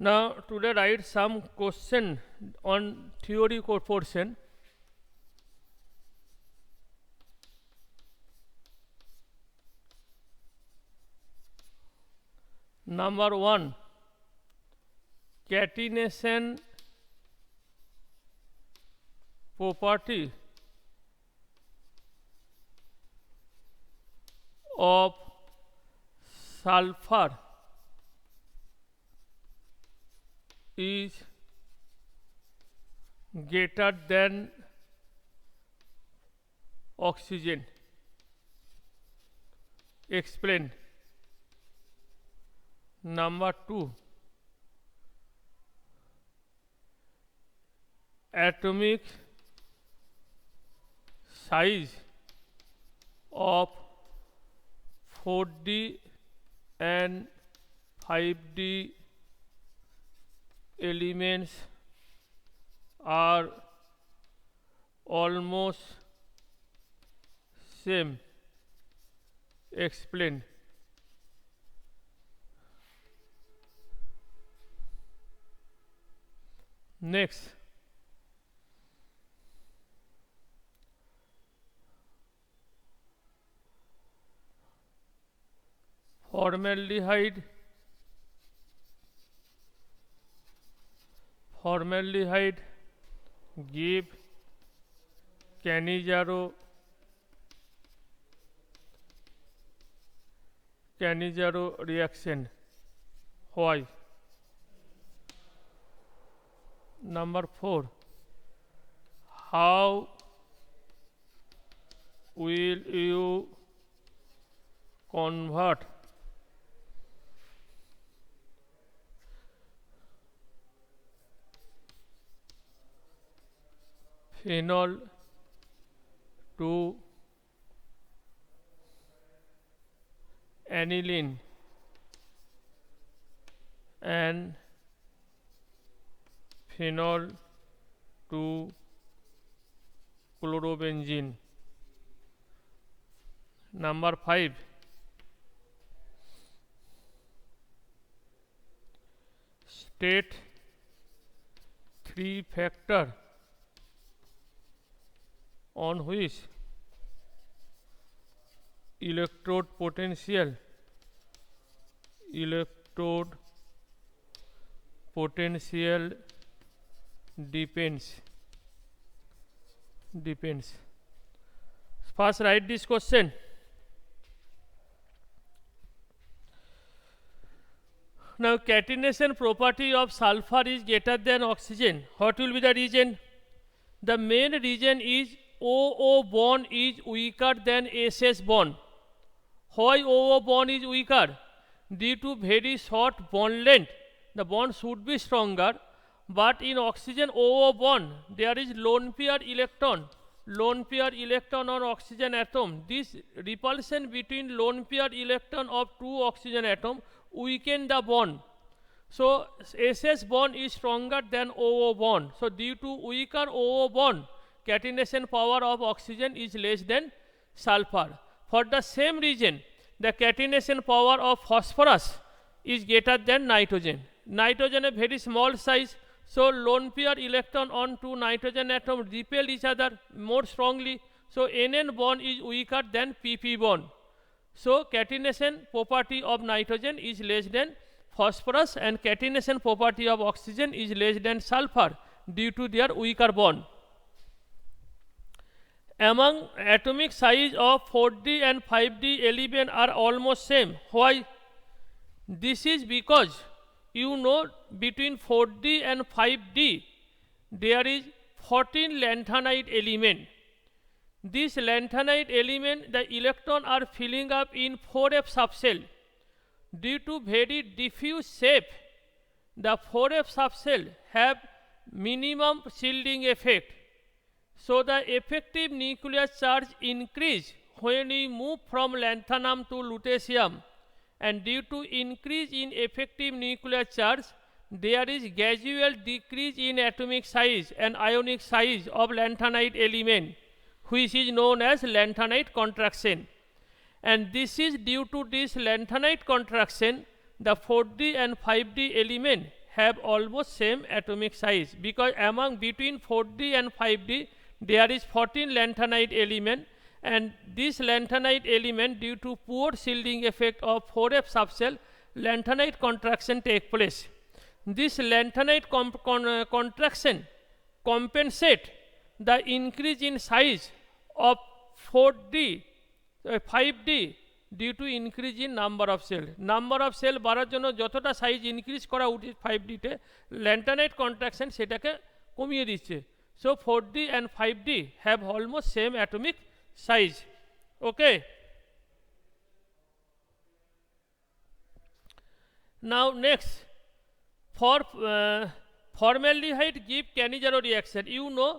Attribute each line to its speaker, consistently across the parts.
Speaker 1: Now today write some question on theory portion. Number 1, catenation property of sulfur is greater than oxygen. Explain. Number 2, atomic size of 4D and 5D elements are almost same. Explain. Next, formaldehyde give Cannizzaro reaction. Why? Number 4, how will you convert phenol to aniline and phenol to chlorobenzene? Number 5, state 3 factors on which electrode potential depends. First write this question. Now catenation property of sulfur is greater than oxygen. What will be the reason? The main reason is OO bond is weaker than SS bond. Why OO bond is weaker? Due to very short bond length, the bond should be stronger, but in oxygen OO bond there is lone pair electron on oxygen atom. This repulsion between lone pair electron of two oxygen atom weaken the bond. So SS bond is stronger than OO bond. So due to weaker OO bond, catenation power of oxygen is less than sulfur. For the same reason, the catenation power of phosphorus is greater than nitrogen. Nitrogen a very small size, so lone pair electron on two nitrogen atom repel each other more strongly. So NN bond is weaker than PP bond. So catenation property of nitrogen is less than phosphorus and catenation property of oxygen is less than sulfur due to their weaker bond. Among atomic size of 4D and 5D element are almost same. Why? This is because you know between 4D and 5D there is 14 lanthanide element. This lanthanide element, the electron are filling up in 4f subshell. Due to very diffuse shape, the 4f subshell have minimum shielding effect. So the effective nuclear charge increase when we move from lanthanum to lutetium, and due to increase in effective nuclear charge, there is gradual decrease in atomic size and ionic size of lanthanide element, which is known as lanthanide contraction. And this is due to this lanthanide contraction, the 4D and 5D element have almost same atomic size, because among between 4D and 5D there is 14 lanthanide element, and this lanthanide element, due to poor shielding effect of 4F subshell, lanthanide contraction take place. This lanthanide contraction compensate the increase in size of 4D 5D due to increase in number of cell. Number of cell বাড়ার জন্য যতটা size increase করা উচিত 5D তে, ল্যান্টানাইট contraction সেটাকে কমিয়ে দিচ্ছে. So 4D and 5D have almost same atomic size. Okay. Now next, for formaldehyde give Cannizzaro reaction. You know,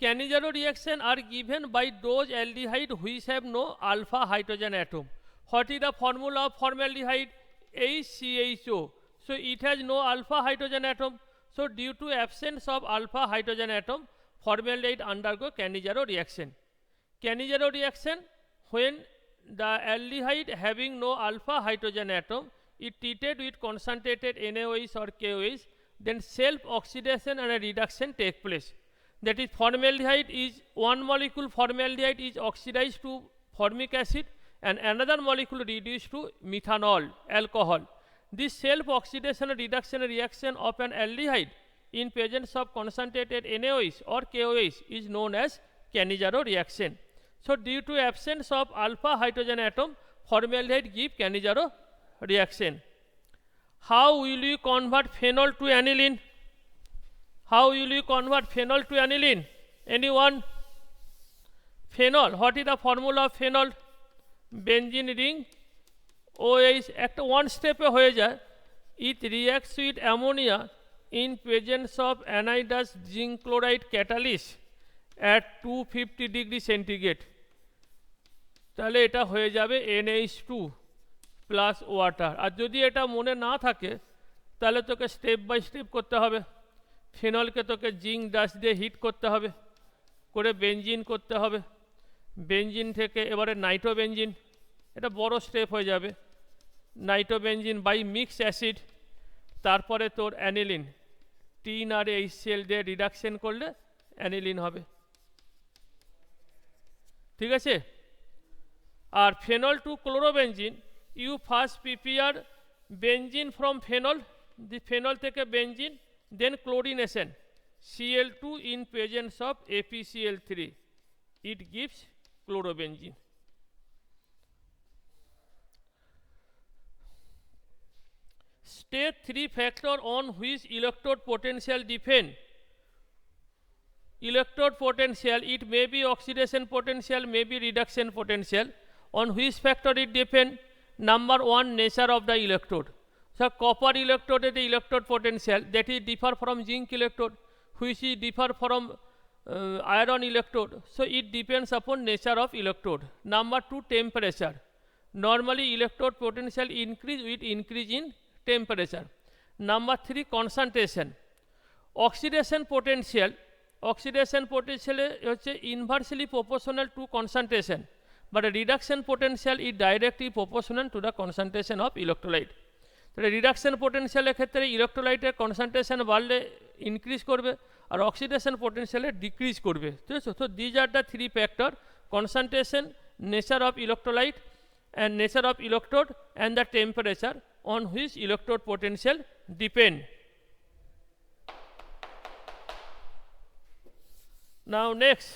Speaker 1: Cannizzaro reaction are given by those aldehyde which have no alpha hydrogen atom. What is the formula of formaldehyde? HCHO. So it has no alpha hydrogen atom. So due to absence of alpha hydrogen atom, formaldehyde undergo Cannizzaro reaction. Cannizzaro reaction, when the aldehyde having no alpha hydrogen atom is treated with concentrated NaOH or KOH, then self oxidation and a reduction take place. That is, formaldehyde is one molecule formaldehyde is oxidized to formic acid and another molecule reduced to methanol alcohol. This self oxidation and reduction reaction of an aldehyde in presence of concentrated NaOH or KOH is known as Cannizzaro reaction. So due to absence of alpha hydrogen atom, formaldehyde give Cannizzaro reaction. How will you convert phenol to aniline? How will you convert phenol to aniline? Anyone? Phenol, what is the formula of phenol? Benzene ring OH, একটা one step হয়ে যায়. It reacts with ammonia in presence of anhydrous zinc chloride catalyst at 250 degree centigrade. তাহলে এটা হয়ে যাবে NH2 plus water. আর যদি এটা মনে না থাকে তাহলে তোকে স্টেপ বাই স্টেপ করতে হবে. ফেনলকে তোকে জিঙ্ক ডাস্ট দিয়ে হিট করতে হবে, করে বেঞ্জিন করতে হবে, বেঞ্জিন থেকে এবারে নাইট্রোবেঞ্জিন, এটা বড় স্টেপ হয়ে যাবে. নাইট্রোবেঞ্জিন বাই মিক্স অ্যাসিড, তারপরে তোর অ্যানিলিন, টিন আর HCl দিয়ে রিডাকশন করলে অ্যানিলিন হবে. ঠিক আছে? আর phenol to chlorobenzene, you first prepare benzene from phenol, the phenol থেকে benzene, then chlorination Cl2 in presence of ApCl3, it gives chlorobenzene. State 3 factor on which electrode potential depend. Electrode potential, it may be oxidation potential, may be reduction potential. On which factor it depend? Number 1, nature of the electrode. So copper electrode is the electrode potential that is differ from zinc electrode, which is differ from iron electrode. So it depends upon nature of electrode. Number 2, temperature. Normally electrode potential increase with increase in temperature. Number 3, concentration. Oxidation potential হচ্ছে inversely proportional to concentration, but a reduction potential is directly proportional to the concentration of electrolyte. তাহলে reduction পোটেনশিয়ালের ক্ষেত্রে ইলেকট্রোলাইটের concentration বাড়লে increase করবে আর oxidation পোটেনশিয়ালে decrease করবে. ঠিক আছে? তো these are the 3 factor: concentration, nature of electrolyte and nature of electrode and the temperature on which electrode potential depend. Now next,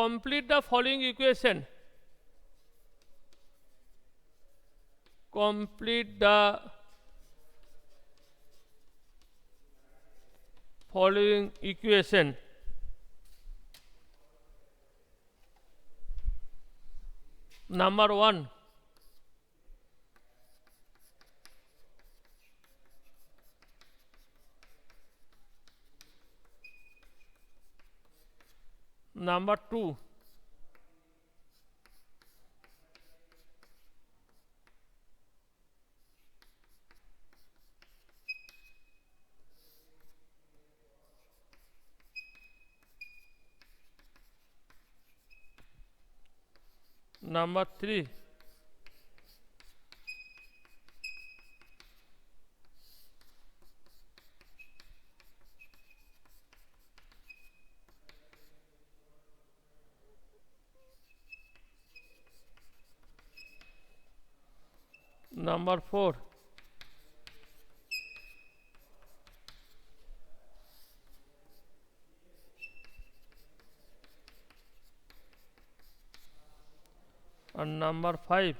Speaker 1: complete the following equation. Complete the following equation. Number 1, number 2, Number 3. Number 4. And number 5.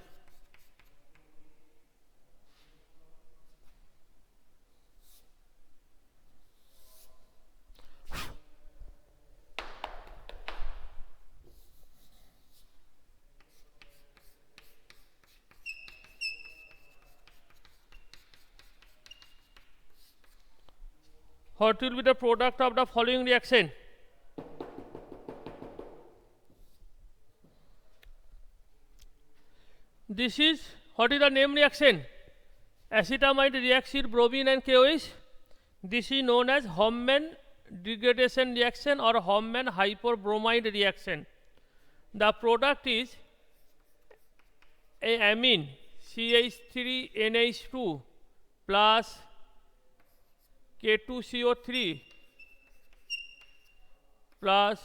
Speaker 1: What will be the product of the following reaction? This is, what is the name reaction? Acetamide reacts with bromine and KOH. This is known as Hoffman degradation reaction or Hoffman hyperbromide reaction. The product is a amine CH3NH2 plus K2CO3 plus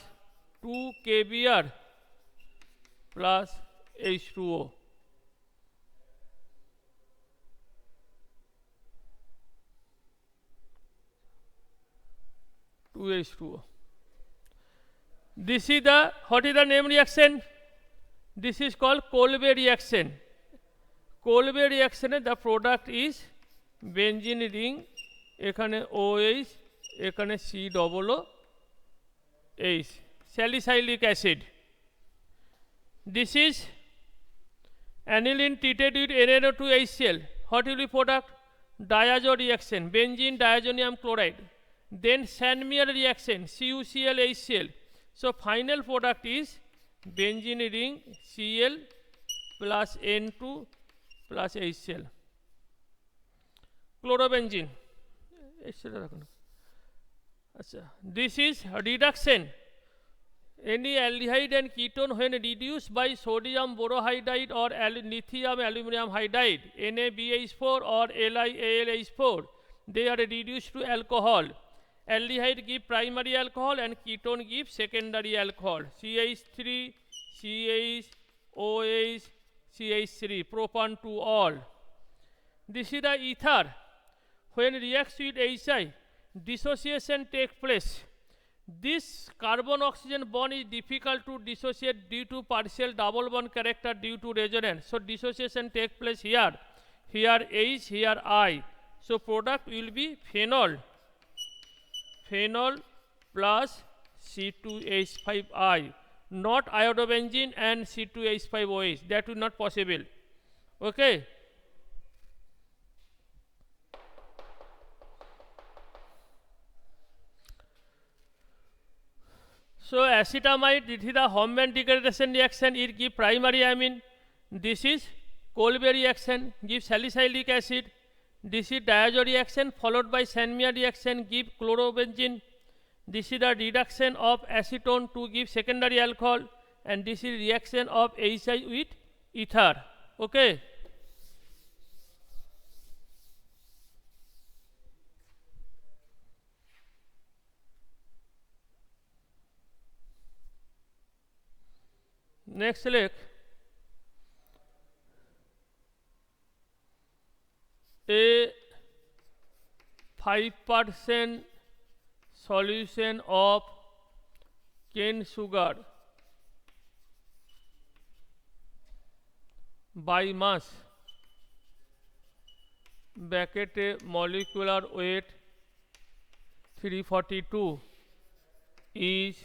Speaker 1: 2 KBr plus H2O. H2O. This is the, what is the name reaction? This is called Kolbe reaction. Kolbe reaction, the product is benzene ring, এখানে OH, এখানে COOH, salicylic acid. This is aniline treated with NaO2HCl. What will be product? Diazo reaction, benzene diazonium chloride. Then Sandmeyer reaction, CuCl So final product is benzene ring Cl plus N2 plus HCl. Chlorobenzene. This is reduction. Any aldehyde and ketone when reduced by sodium borohydride or lithium aluminum hydride, NaBH4 or LiAlH4, they are reduced to alcohol. Aldehyde give primary alcohol and ketone give secondary alcohol. CH3, CH, OH, CH3, propan 2 all. This is the ether. When reacts with HI, dissociation takes place. This carbon-oxygen bond is difficult to dissociate due to partial double bond character due to resonance. So dissociation takes place here. Here H, here I. So product will be phenol. Phenol plus C2H5I. Not iodobenzene and C2H5OH. That will not possible. Okay. So acetamide, this is the Hoffman degradation reaction, it gives primary amine. This is Kolbe reaction, gives salicylic acid. This is diazo reaction followed by Sandmeyer reaction, give chlorobenzene. This is the reduction of acetone to give secondary alcohol, and this is reaction of HI with ether. Okay. Next select a 5% solution of cane sugar by mass, bracket molecular weight 342 is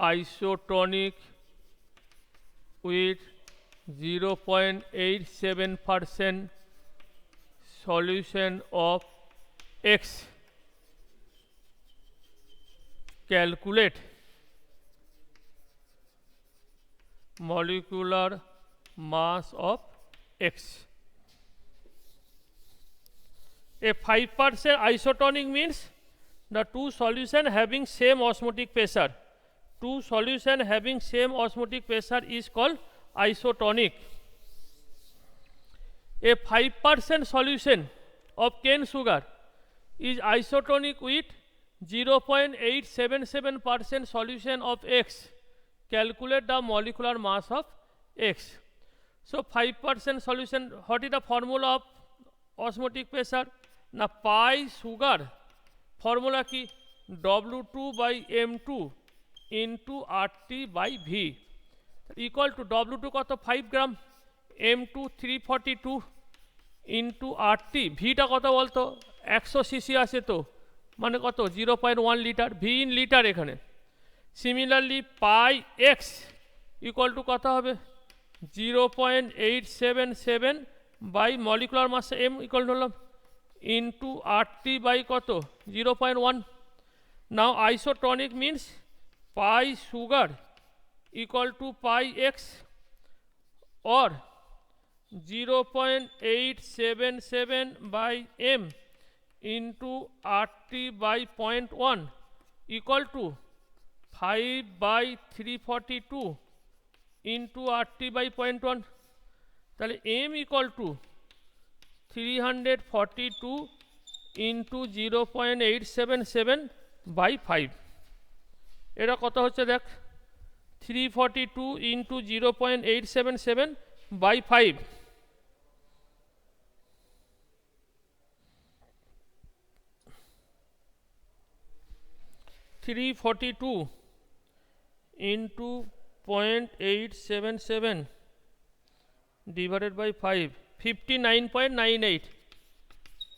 Speaker 1: isotonic with 0.87% solution of X. Calculate molecular mass of X. A 5% isotonic means the two solutions having same osmotic pressure. two solution having same osmotic pressure is called isotonic. A 5% solution of cane sugar is isotonic with 0.877% solution of X. Calculate the molecular mass of X. So 5% solution, what is the formula of osmotic pressure? Now pi sugar formula ki W2 by M2 into RT by V equal to W2 কত 5 গ্রাম, M2 342 into RT, ভিটা কত বলতো 100 CC আছে তো মানে কত 0.1 litre, V in litre এখানে। Similarly pi X equal to কত হবে 0.877 by molecular mass M equal to হলাম ইন্টু RT বাই কত 0.1। Now isotonic means pi sugar equal to pi x or 0.877 by m into RT by 0.1 equal to 5 by 342 into RT by 0.1 তাহলে m equal to 342 into 0.877 by 5 এটা কত হচ্ছে দেখ 342 into 0.877 by 5 342 into 0.877 divided by 5 59.98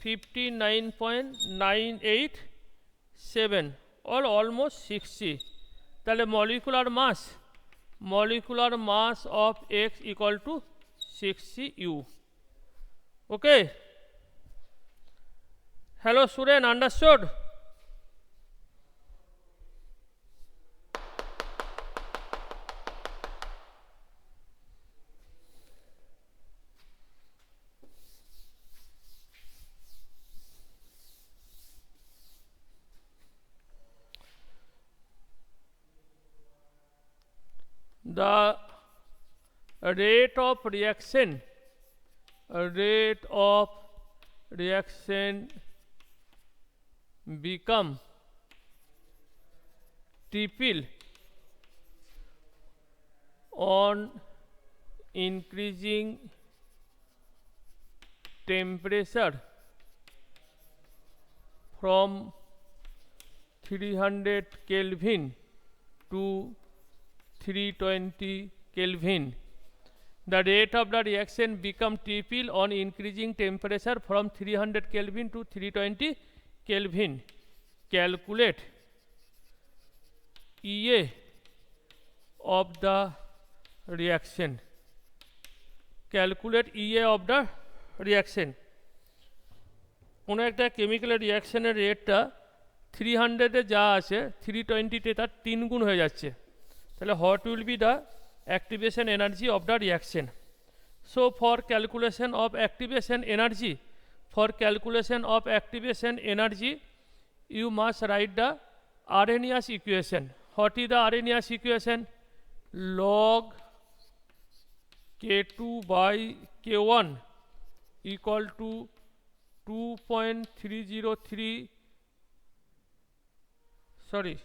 Speaker 1: 59.987 or almost 60 তাহলে molecular mass of X equal to 60 U. Okay, hello student, understood? The rate of reaction become triple on increasing temperature from 300 Kelvin to 320 Kelvin. The rate of the reaction become triple on increasing temperature from 300 Kelvin to 320 Kelvin. Calculate EA of the reaction. Calculate EA of the reaction. কোনো একটা কেমিক্যালের রিয়াকশনের রেটটা 300 এ যা আছে 320 তে তার 3 গুণ হয়ে যাচ্ছে, তাহলে what will be the activation energy of the reaction? So for calculation of activation energy, you must write the Arrhenius equation. What is the Arrhenius equation? Log K2 by K1 equal to 2.303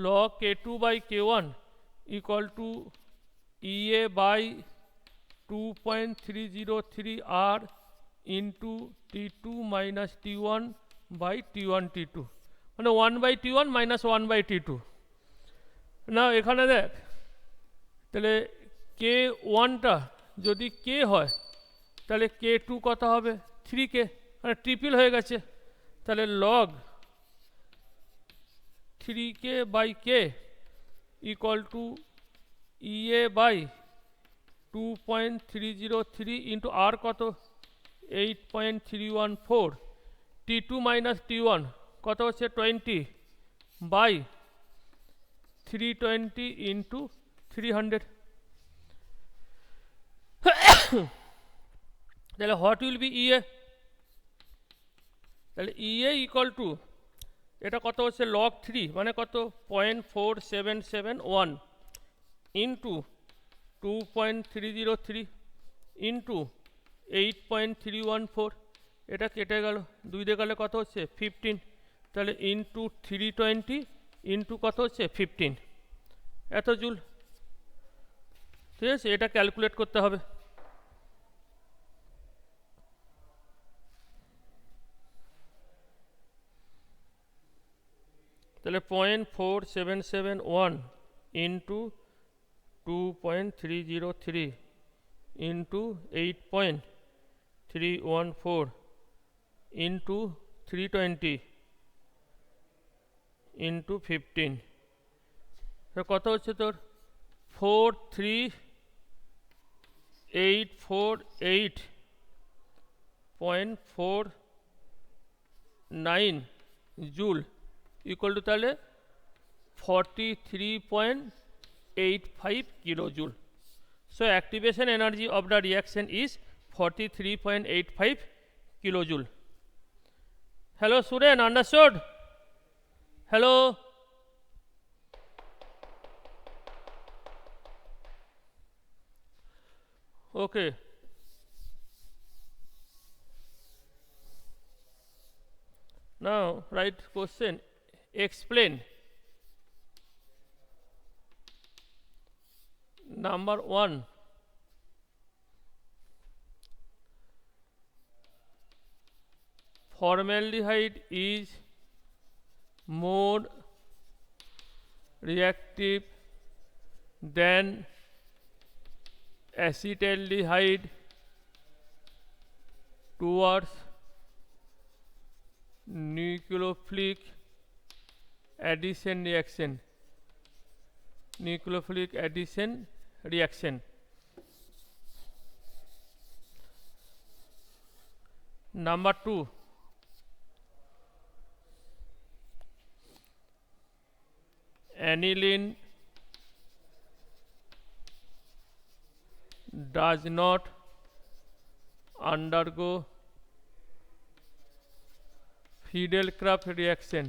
Speaker 1: log K2 by K1 equal to EA by 2.303 R into T2 minus T1 by T1 T2 মানে 1 by T1 minus 1 by T2। না এখানে দেখ তাহলে K1টা যদি K হয় তাহলে K2 কত হবে 3K, মানে ট্রিপল হয়ে গেছে, তাহলে log 3K by K equal to EA by 2.303 into R কত 8.314, T2 minus T1 কত হচ্ছে 20 by 320 into 300 তাহলে what will be EA? তাহলে EA equal to এটা কত হচ্ছে লগ 3 মানে কত 0.4771 ইন্টু 2.303 ইন্টু 8.314, এটা কেটে গেল, 2 দিয়ে গেলে কত হচ্ছে 15, তাহলে ইন্টু 320 ইন্টু কত হচ্ছে 15 এত জুল। ঠিক আছে, এটা ক্যালকুলেট করতে হবে। তাহলে 0.4771 ইন্টু 2.303 ইন্টু 8.314 ইন্টু 320 ইন্টু 15, কত হচ্ছে তোর 43848.49 জুল ইকুয়াল টু তাহলে 43.85 kilojoule. So activation energy of the reaction is 43.85 kilojoule. Hello Suren, understood? Hello? Okay. Now write question. Explain. Number 1. Formaldehyde is more reactive than acetaldehyde towards nucleophilic addition reaction. Nucleophilic addition reaction. Number 2. Aniline does not undergo Friedel-Crafts reaction.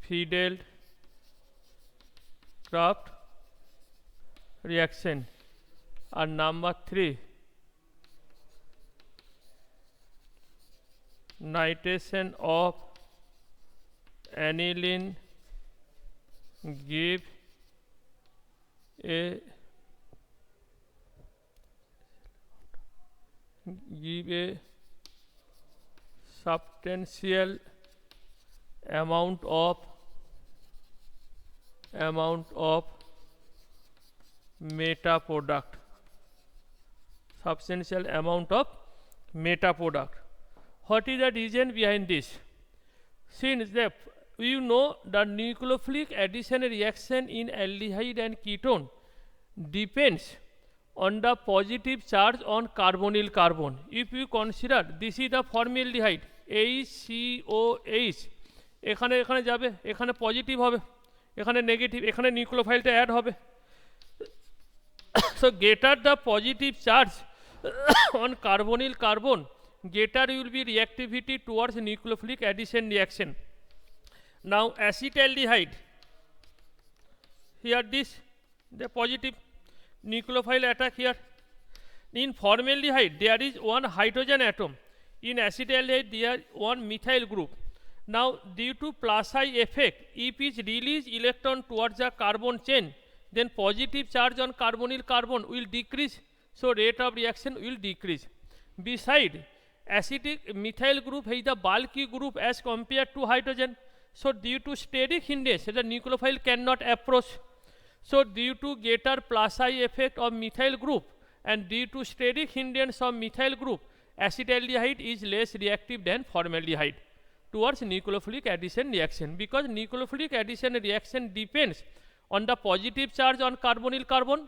Speaker 1: Friedel-Crafts reaction. And number 3, nitration of aniline give a substantial amount of meta product. Substantial amount of meta product. What is the reason behind this? Since you know the nucleophilic addition reaction in aldehyde and ketone depends on the positive charge on carbonyl carbon. If you consider this is the formaldehyde HCOH, এখানে এখানে যাবে, এখানে positive হবে, এখানে negative, এখানে নিউক্লিওফাইলটা add হবে। So greater the positive charge on carbonyl carbon, greater will be reactivity towards nucleophilic addition reaction. Now acetaldehyde, here this the positive nucleophile attack here. In formaldehyde there is one hydrogen atom, in acetaldehyde there is one methyl group. Now due to plus I effect, if it release electron towards the carbon chain, then positive charge on carbonyl carbon will decrease, so rate of reaction will decrease. Beside, acidic methyl group is the bulky group as compared to hydrogen, so due to steric hindrance the nucleophile cannot approach. So due to greater plus I effect of methyl group and due to steric hindrance of methyl group, acetaldehyde is less reactive than formaldehyde towards nucleophilic addition reaction, because nucleophilic addition reaction depends on the positive charge on carbonyl carbon.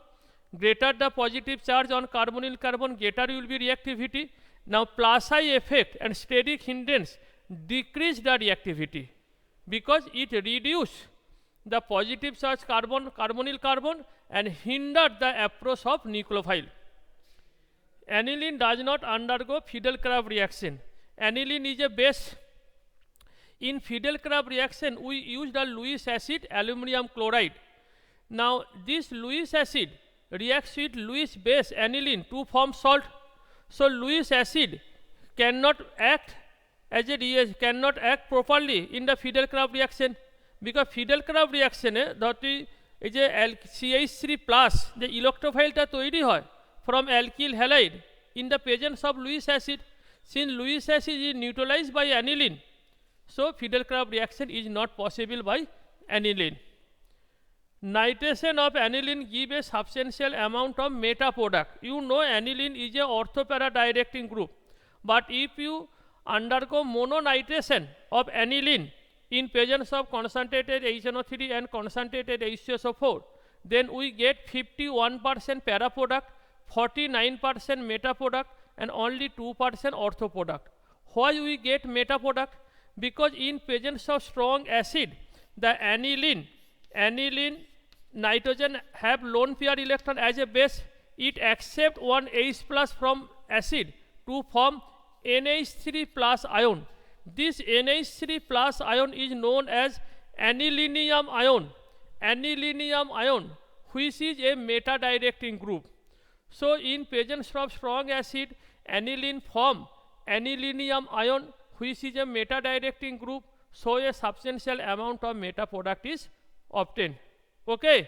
Speaker 1: Greater the positive charge on carbonyl carbon, greater will be reactivity. Now plus I effect and steric hindrance decrease the reactivity because it reduce the positive charge carbonyl carbon and hinder the approach of nucleophile. Aniline does not undergo Friedel-Crafts reaction. Aniline is a base. In Fiedel-Crafts reaction, we use the Lewis acid, aluminum chloride. Now, this Lewis acid reacts with Lewis base aniline to form salt. So, Lewis acid cannot act as a reagent, cannot act properly in the Fiedel-Crafts reaction, because Fiedel-Crafts reaction ধরতে এই যে CH3 plus যে ইলেকট্রোফাইলটা তৈরি হয় from alkyl halide in the presence of Lewis acid. Since Lewis acid is neutralized by aniline, so Fiedel-Crafts reaction is not possible by aniline. Nitration of aniline give a substantial amount of meta product. You know aniline is a orthopara directing group, but if you undergo mononitration of aniline in presence of concentrated HNO3 and concentrated H2SO4, then we get 51% para product, 49% meta product, and only 2% ortho product. Why we get meta product? Because in presence of strong acid, the aniline nitrogen have lone pair electron as a base. It accept one H plus from acid to form NH3 plus ion. This NH3 plus ion is known as anilinium ion, which is a meta directing group. So in presence of strong acid, aniline form anilinium ion, which is a meta directing group, so a substantial amount of meta product is obtained. Okay,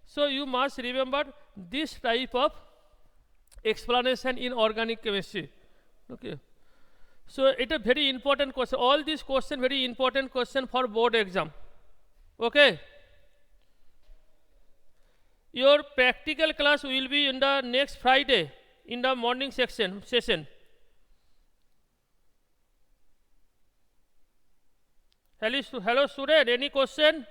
Speaker 1: so you must remember this type of explanation in organic chemistry. Okay, so it is a very important question. All these questions very important question for board exam. Okay, your practical class will be in the next Friday in the morning session. Hello student, any question?